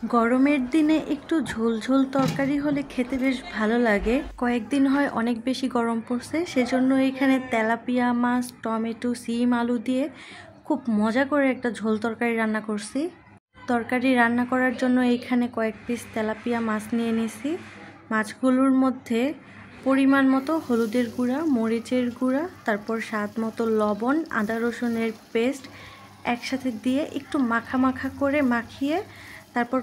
গরমের দিনে একটু ঝোল ঝোল তরকারি হলে খেতে বেশ ভালো লাগে। কয়েকদিন হয় অনেক বেশি গরম পড়ছে, সেজন্য এখানে তেলাপিয়া মাছ, টমেটো, সিম, আলু দিয়ে খুব মজা করে একটা ঝোল তরকারি রান্না করছি। তরকারি রান্না করার জন্য এইখানে কয়েক পিস তেলাপিয়া মাছ নিয়ে নিছি। মাছগুলোর মধ্যে পরিমাণ মতো হলুদের গুঁড়া, মরিচের গুঁড়া, তারপর স্বাদ মতো লবণ, আদা রসুনের পেস্ট একসাথে দিয়ে একটু মাখা মাখা করে মাখিয়ে তারপর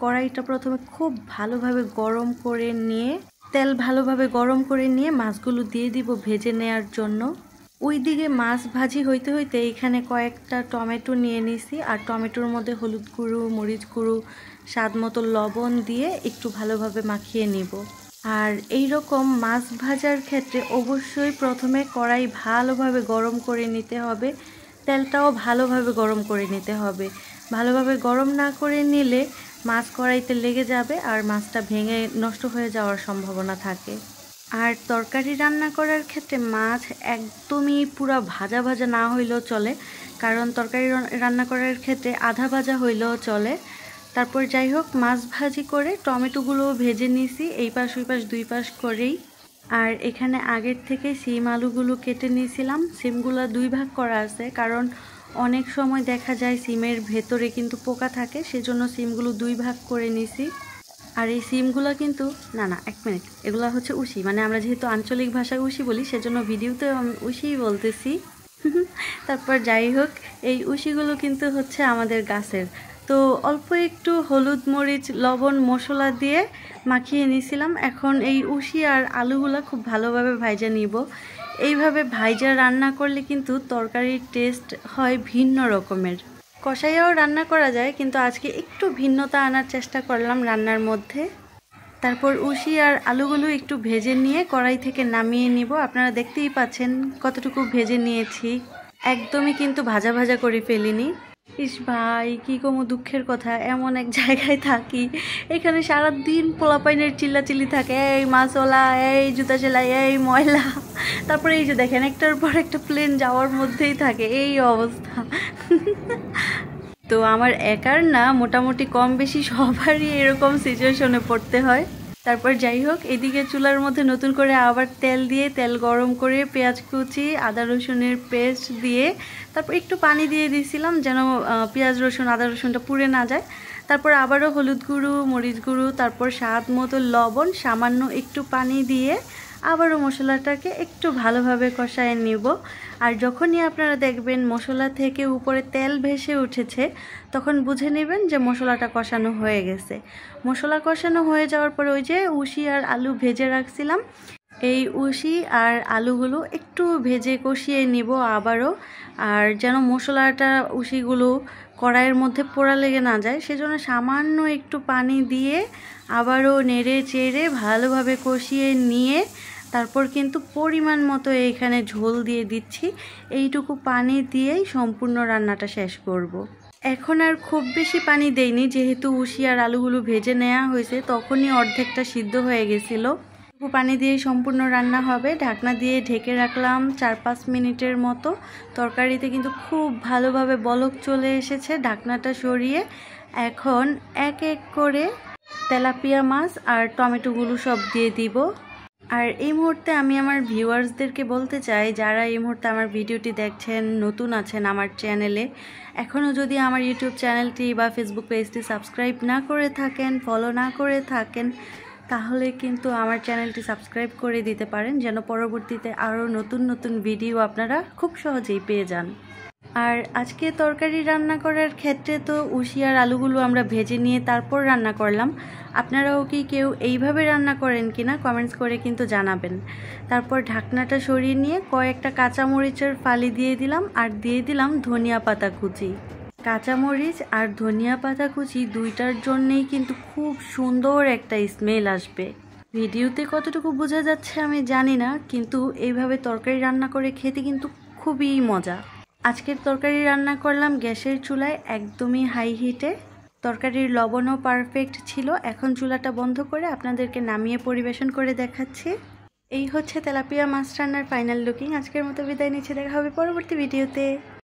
কড়াইটা প্রথমে খুব ভালোভাবে গরম করে নিয়ে তেল ভালোভাবে গরম করে নিয়ে মাছগুলো দিয়ে দিব ভেজে নেওয়ার জন্য। ওইদিকে মাছ ভাজি হইতে হইতে এখানে কয়েকটা টমেটো নিয়ে নিছি, আর টমেটোর মধ্যে হলুদ গুঁড়ো, মরিচ গুঁড়ো, স্বাদ মতো লবণ দিয়ে একটু ভালোভাবে মাখিয়ে নিব। আর এই রকম মাছ ভাজার ক্ষেত্রে অবশ্যই প্রথমে কড়াই ভালোভাবে গরম করে নিতে হবে, তেলটাও ভালোভাবে গরম করে নিতে হবে। ভালোভাবে গরম না করে নিলে মাছ কড়াইতে লেগে যাবে আর মাছটা ভেঙে নষ্ট হয়ে যাওয়ার সম্ভাবনা থাকে। আর তরকারি রান্না করার ক্ষেত্রে মাছ একদমই পুরো ভাজা ভাজা না হইলেও চলে, কারণ তরকারি রান্না করার ক্ষেত্রে আধা ভাজা হইলেও চলে। তারপর যাই হোক, মাছ ভাজি করে টমেটোগুলো ভেজে নিয়েছি এই পাশ ওই পাশ দুই পাশ করেই। আর এখানে আগের থেকে সিম আলুগুলো কেটে নিয়েছিলাম। সিমগুলো দুই ভাগ করা আছে, কারণ অনেক সময় দেখা যায় সিমের ভেতরে কিন্তু পোকা থাকে, সেজন্য সিমগুলো দুই ভাগ করে নিয়েছি। আর এই সিমগুলো কিন্তু এক মিনিট, এগুলো হচ্ছে উশি, মানে আমরা যেহেতু আঞ্চলিক ভাষায় উশি বলি সেজন্য ভিডিওতে আমি উশিই বলতেছি। তারপর যাই হোক, এই উশিগুলো কিন্তু হচ্ছে আমাদের গাছের। তো অল্প একটু হলুদ, মরিচ, লবণ, মশলা দিয়ে মাখিয়ে নিয়েছিলাম। এখন এই উশি আর আলুগুলো খুব ভালোভাবে ভাইজা নিব। এইভাবে ভাইজা রান্না করলে কিন্তু তরকারির টেস্ট হয় ভিন্ন রকমের। কষাইয়াও রান্না করা যায়, কিন্তু আজকে একটু ভিন্নতা আনার চেষ্টা করলাম রান্নার মধ্যে। তারপর উশি আর আলুগুলো একটু ভেজে নিয়ে কড়াই থেকে নামিয়ে নিব। আপনারা দেখতেই পাচ্ছেন কতটুকু ভেজে নিয়েছি, একদমই কিন্তু ভাজা ভাজা করে ফেলিনি। ইস ভাই, কি কমু দুঃখের কথা, এমন এক জায়গায় থাকি এখানে সারাদিন পোলাপাইনের চিল্লাচিল্লি থাকে, এই মাছওয়ালা, এই জুতা সেলাই, এই ময়লা। তারপরে এই যে দেখেন, একটার পর একটা প্লেন যাওয়ার মধ্যেই থাকে, এই অবস্থা। তো আমার একার না, মোটামুটি কম বেশি সবারই এরকম সিচুয়েশনে পড়তে হয়। তারপর যাই হোক, এদিকে চুলার মধ্যে নতুন করে আবার তেল দিয়ে তেল গরম করে পেঁয়াজ কুচি, আদা রসুনের পেস্ট দিয়ে তারপর একটু পানি দিয়ে দিয়েছিলাম যেন পেঁয়াজ রসুন আদা রসুনটা পুড়ে না যায়। তারপর আবারও হলুদ গুঁড়ো, মরিচ গুঁড়ো, তারপর স্বাদ মতো লবণ, সামান্য একটু পানি দিয়ে আবারও মশলাটাকে একটু ভালোভাবে কষায় নিব। আর যখনই আপনারা দেখবেন মশলা থেকে উপরে তেল ভেসে উঠেছে, তখন বুঝে নেবেন যে মশলাটা কষানো হয়ে গেছে। মশলা কষানো হয়ে যাওয়ার পরে ওই যে উশি আর আলু ভেজে রাখছিলাম, এই উশি আর আলুগুলো একটু ভেজে কষিয়ে নিব আবারও। আর যেন মশলাটা উশিগুলো কড়াইয়ের মধ্যে পোড়া লেগে না যায়, সেজন্য সামান্য একটু পানি দিয়ে আবারও নেড়ে চেড়ে ভালোভাবে কষিয়ে নিয়ে তারপর কিন্তু পরিমাণ মতো এইখানে ঝোল দিয়ে দিচ্ছি। এইটুকু পানি দিয়েই সম্পূর্ণ রান্নাটা শেষ করব। এখন আর খুব বেশি পানি দেইনি, যেহেতু উশি আর আলুগুলো ভেজে নেওয়া হয়েছে, তখনই অর্ধেকটা সিদ্ধ হয়ে গেছিলো। পানি দিয়ে সম্পূর্ণ রান্না হবে। ঢাকনা দিয়ে ঢেকে রাখলাম 4-5 মিনিটের মতো। তরকারিতে কিন্তু খুব ভালোভাবে বলক চলে এসেছে। ঢাকনাটা সরিয়ে এখন এক এক করে তেলাপিয়া মাছ আর টমেটোগুলো সব দিয়ে দিব। আর এই মুহূর্তে আমি আমার ভিউয়ার্সদেরকে বলতে চাই, যারা এই মুহূর্তে আমার ভিডিওটি দেখছেন, নতুন আছেন আমার চ্যানেলে, এখনও যদি আমার ইউটিউব চ্যানেলটি বা ফেসবুক পেজটি সাবস্ক্রাইব না করে থাকেন, ফলো না করে থাকেন, তাহলে কিন্তু আমার চ্যানেলটি সাবস্ক্রাইব করে দিতে পারেন, যেন পরবর্তীতে আরও নতুন নতুন ভিডিও আপনারা খুব সহজেই পেয়ে যান। আর আজকে তরকারি রান্না করার ক্ষেত্রে তো উশি আর আলুগুলো আমরা ভেজে নিয়ে তারপর রান্না করলাম। আপনারাও কি কেউ এইভাবে রান্না করেন কিনা কমেন্টস করে কিন্তু জানাবেন। তারপর ঢাকনাটা সরিয়ে নিয়ে কয়েকটা কাঁচামরিচের ফালি দিয়ে দিলাম, আর দিয়ে দিলাম ধনিয়া পাতা কুচি। কাঁচামরিচ আর ধনিয়া পাতা কুচি দুইটার জন্যেই কিন্তু খুব সুন্দর একটা স্মেল আসবে। ভিডিওতে কতটুকু বোঝা যাচ্ছে আমি জানি না, কিন্তু এইভাবে তরকারি রান্না করে খেতে কিন্তু খুবই মজা। আজকের তরকারি রান্না করলাম গ্যাসের চুলায়, একদমই হাই হিটে। তরকারির লবণও পারফেক্ট ছিল। এখন চুলাটা বন্ধ করে আপনাদেরকে নামিয়ে পরিবেশন করে দেখাচ্ছি। এই হচ্ছে তেলাপিয়া মাছ রান্নার ফাইনাল লুকিং। আজকের মতো বিদায় নিচ্ছি, দেখা হবে পরবর্তী ভিডিওতে।